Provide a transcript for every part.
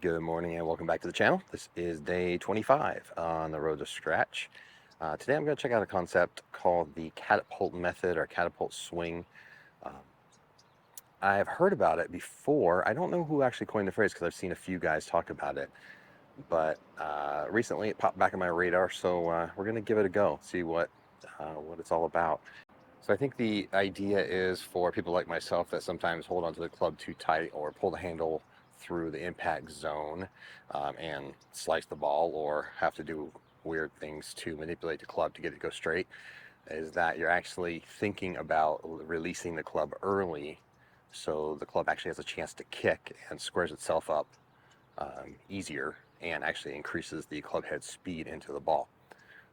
Good morning and welcome back to the channel. This is day 25 on the road to scratch. Today I'm going to check out a concept called the catapult method or catapult swing. Um, I've heard about it before. I don't know who actually coined the phrase because I've seen a few guys talk about it, but recently it popped back on my radar, so we're going to give it a go, see what it's all about. So I think the idea is for people like myself that sometimes hold onto the club too tight or pull the handle through the impact zone and slice the ball or have to do weird things to manipulate the club to get it to go straight, is that you're actually thinking about releasing the club early so the club actually has a chance to kick and squares itself up easier and actually increases the club head speed into the ball.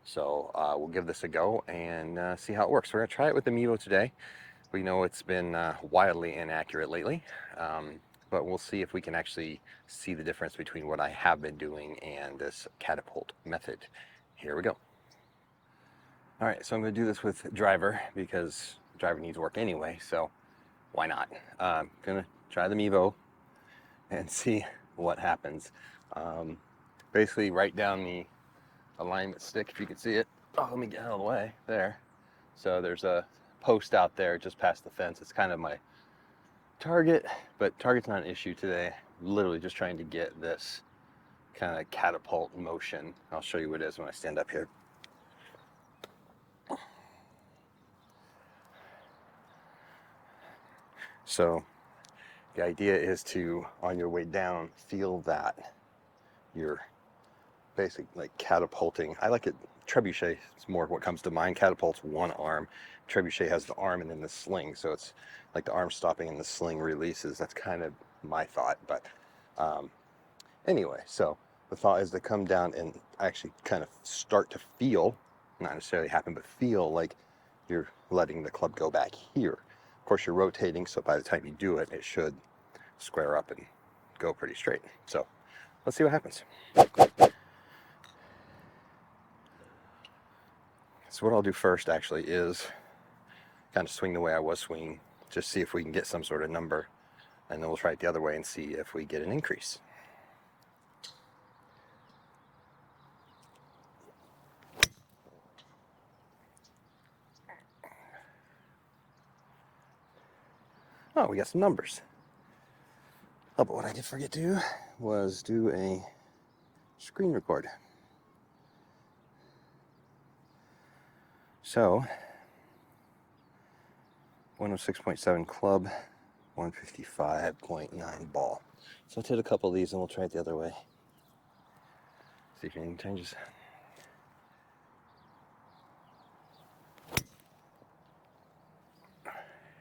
So we'll give this a go and see how it works. We're going to try it with the MEVO today. We know it's been wildly inaccurate lately, but we'll see if we can actually see the difference between what I have been doing and this catapult method. Here we go. All right, so I'm going to do this with driver because driver needs work anyway, so why not? I'm going to try the MEVO and see what happens. Basically, write down the alignment stick if you can see it. Oh, let me get out of the way there. So there's a post out there just past the fence. It's kind of my target, but target's not an issue today. Literally just trying to get this kind of catapult motion. I'll show you what it is when I stand up here. So the idea is to, on your way down, feel that you're basically like catapulting. I like it, trebuchet is more what comes to mind. Catapult's one arm. Trebuchet has the arm and then the sling. So it's like the arm stopping and the sling releases. That's kind of my thought. But anyway, so the thought is to come down and actually kind of start to feel, not necessarily happen, but feel like you're letting the club go back here. Of course, you're rotating, so by the time you do it, it should square up and go pretty straight. So let's see what happens. So what I'll do first actually is kind of swing the way I was swinging, just see if we can get some sort of number, and then we'll try it the other way and see if we get an increase. Oh, we got some numbers. Oh, but what I did forget to do was do a screen record. So 106.7 club, 155.9 ball. So let's hit a couple of these and we'll try it the other way. See if anything changes.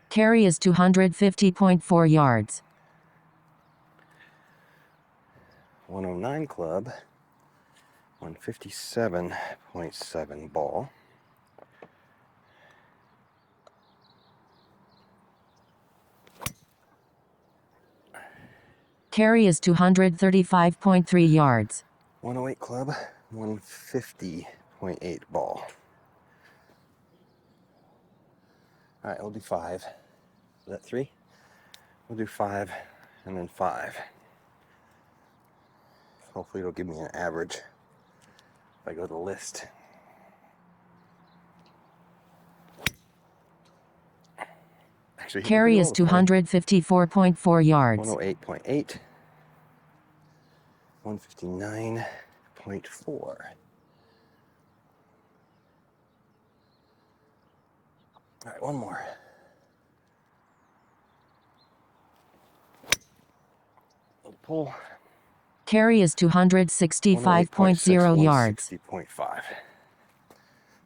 Carry is 250.4 yards. 109 club, 157.7 ball. Carry is 235.3 yards. 108 club, 150.8 ball. All right, we'll do 5. Is that 3? We'll do 5 and then 5. Hopefully it'll give me an average if I go to the list. Actually, Carry is 254.4 yards. 108.8, 159.4. All right, one more. Pull. Carry is 265.0 yards. 60.5. All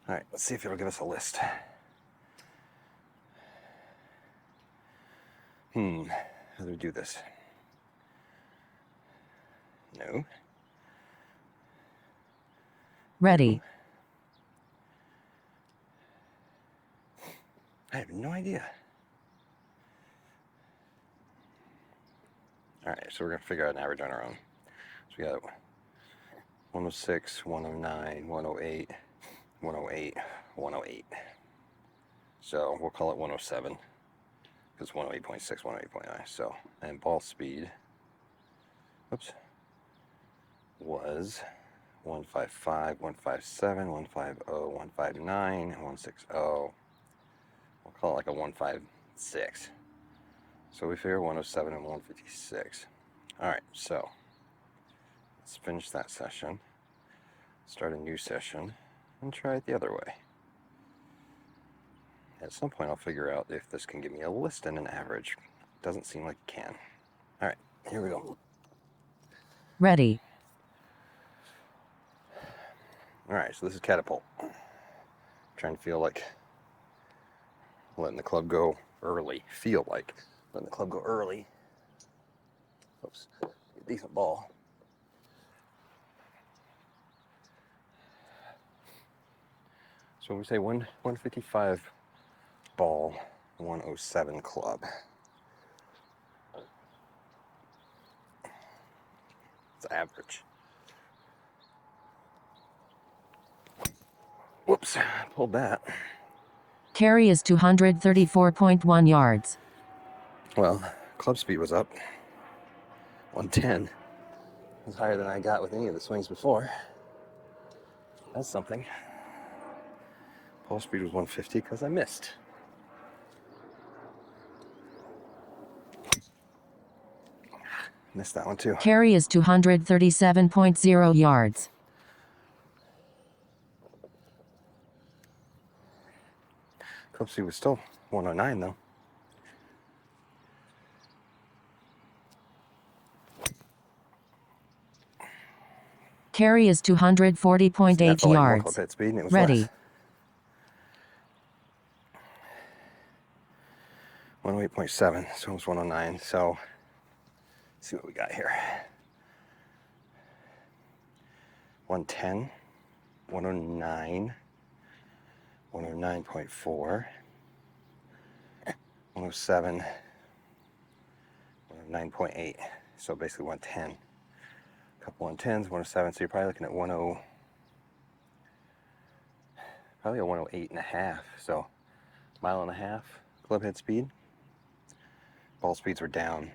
right, let's see if it'll give us a list. How do we do this? No. Ready. I have no idea. All right, so we're gonna figure out an average on our own. So we got 106, 109, 108, 108, 108. So we'll call it 107 because 108.6, 108.9. So, and ball speed, oops, was 155, 157, 150, 159, 160. We'll call it like a 156. So we figure 107 and 156. All right, so let's finish that session, start a new session, and try it the other way. At some point, I'll figure out if this can give me a list and an average. Doesn't seem like it can. All right, here we go. Ready. All right, so this is Catapult. Trying to feel like letting the club go early. Feel like letting the club go early. Oops, a decent ball. So when we say 155 ball, 107 club. It's average. Whoops, pulled that. Carry is 234.1 yards. Well, club speed was up. 110. It was higher than I got with any of the swings before. That's something. Ball speed was 150 because I missed. Missed that one too. Carry is 237.0 yards. Club speed was still 109 though. Carry is 240.8 That's all like more yards. club head speed and it was Ready. less. 108.7, so almost 109. So let's see what we got here. 110, 109, 109.4, 107, 109.8. So basically 110. A couple 110s, 107. So you're probably looking at 10, probably a 108 and a half. So mile and a half club head speed. Ball speeds were down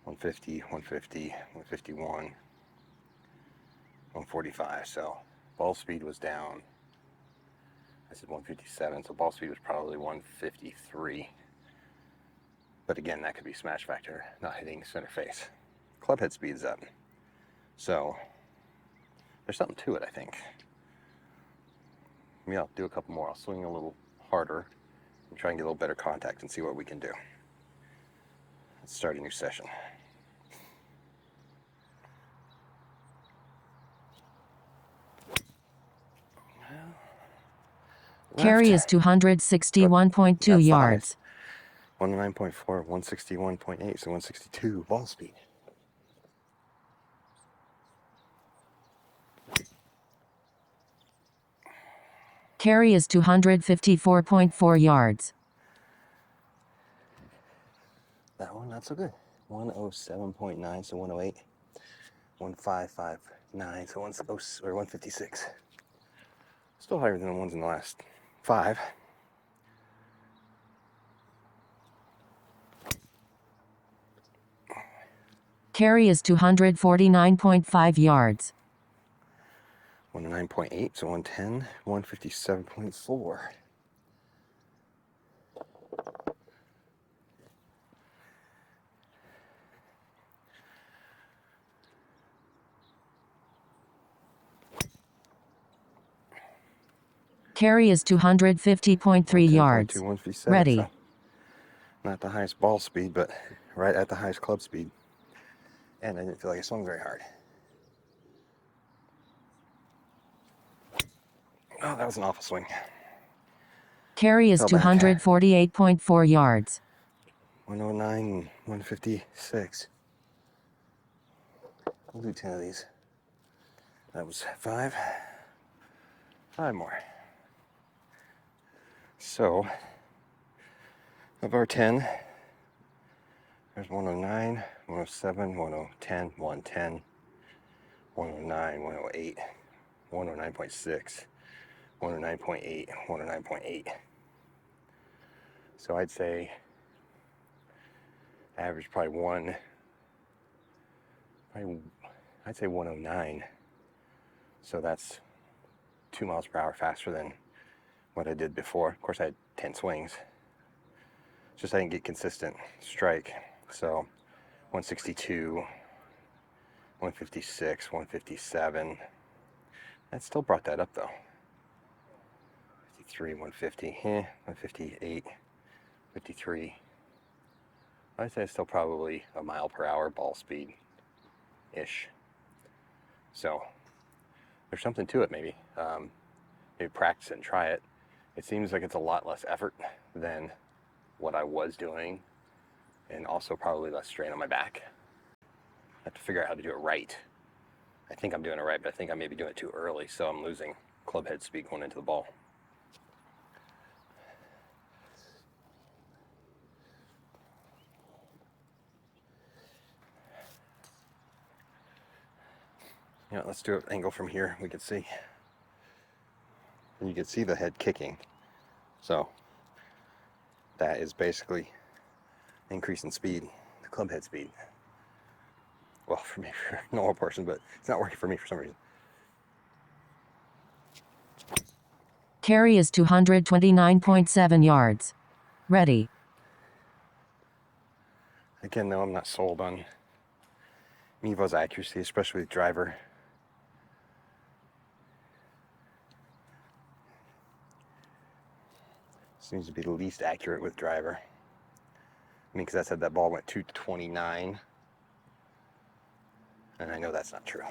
150, 150, 151, 145. So ball speed was down. I said 157, so ball speed was probably 153. But again, that could be smash factor, not hitting center face. Club head speed's up. So there's something to it, I think. Maybe I'll do a couple more. I'll swing a little harder and try and get a little better contact and see what we can do. Let's start a new session. Carry is 261.2 yards. 109.4, 161.8, so 162 ball speed. Carry is 254.4 yards. That one, not so good. 107.9, so 108. 1559, so 156. Still higher than the ones in the last 5. Carry is 249.5 yards. 109.8, so 110, 157.4. Carry is 250.3 yards. 157, Ready. so not the highest ball speed, but right at the highest club speed. And I didn't feel like I swung very hard. Oh, that was an awful swing. Carry is Fell back. 248.4 yards. 109 and 156. We'll do 10 of these. That was 5. 5 more. So, of our 10, there's 109, 107, 110, 110, 109, 108, 109.6, 109.8, 109.8. So I'd say average probably I'd say 109. So that's 2 miles per hour faster than what I did before. Of course, I had 10 swings. It's just I didn't get consistent strike. So 162, 156, 157. That still brought that up though. 53, 150, 158, 53. I'd say it's still probably a mile per hour ball speed-ish. So there's something to it maybe. Maybe practice it and try it. It seems like it's a lot less effort than what I was doing, and also probably less strain on my back. I have to figure out how to do it right. I think I'm doing it right, but I think I may be doing it too early, so I'm losing club head speed going into the ball. You know, let's do an angle from here. We can see. And you can see the head kicking. So that is basically increase in speed, the club head speed. Well, for me, for a normal person, but it's not working for me for some reason. Carry is 229.7 yards. Ready. Again, though, I'm not sold on MEVO's accuracy, especially with driver. Seems to be the least accurate with driver. I mean, because I said that ball went 229, and I know that's not true.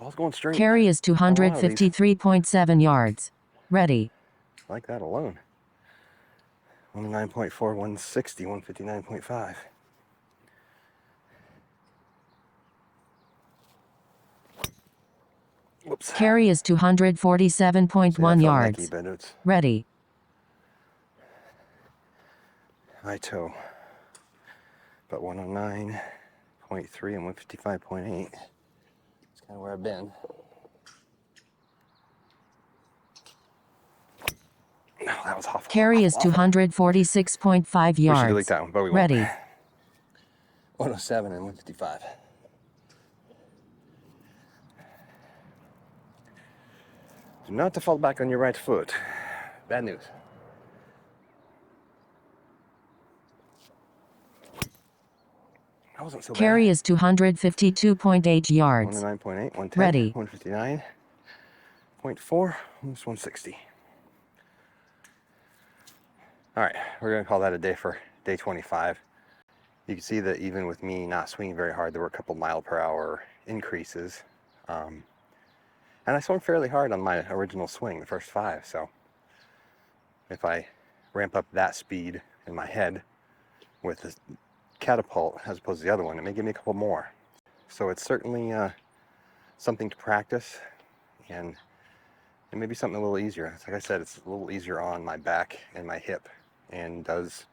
Ball's going straight. Carry is 253.7 yards. Ready. I like that alone. 109.4, 160, 159.5. Whoops. Carry is 247.1 yards. But it's Ready. high toe. But 109.3 and 155.8. That's kind of where I've been. No, that was awful. Carry is 246.5 We should delete yards. that one, but we won't. Ready. 107 and 155. Do not to fall back on your right foot. Bad news. That wasn't so Carry bad. is 252.8 yards. 109.8, 110, Ready. 159.4, almost 160. All right, we're gonna call that a day for day 25. You can see that even with me not swinging very hard, there were a couple mile per hour increases. And I swung fairly hard on my original swing, the first 5. So if I ramp up that speed in my head with the Catapult as opposed to the other one, it may give me a couple more. So it's certainly something to practice, and it may be something a little easier. Like I said, it's a little easier on my back and my hip, and does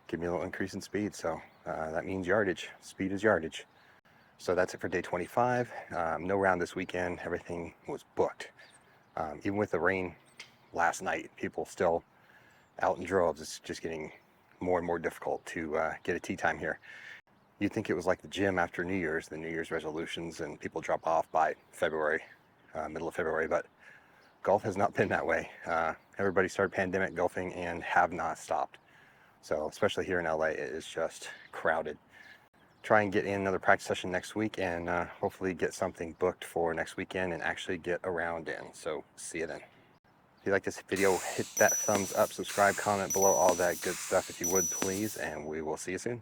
give me a little increase in speed. So that means yardage. Speed is yardage. So that's it for day 25. No round this weekend. Everything was booked. Even with the rain last night, people still out in droves. It's just getting more and more difficult to get a tee time here. You'd think it was like the gym after New Year's, the New Year's resolutions, and people drop off by February, middle of February, but golf has not been that way. Everybody started pandemic golfing and have not stopped. So especially here in LA, it is just crowded. Try and get in another practice session next week, and hopefully get something booked for next weekend and actually get a round in. So see you then. If you like this video, hit that thumbs up, subscribe, comment below, all that good stuff if you would please, and we will see you soon.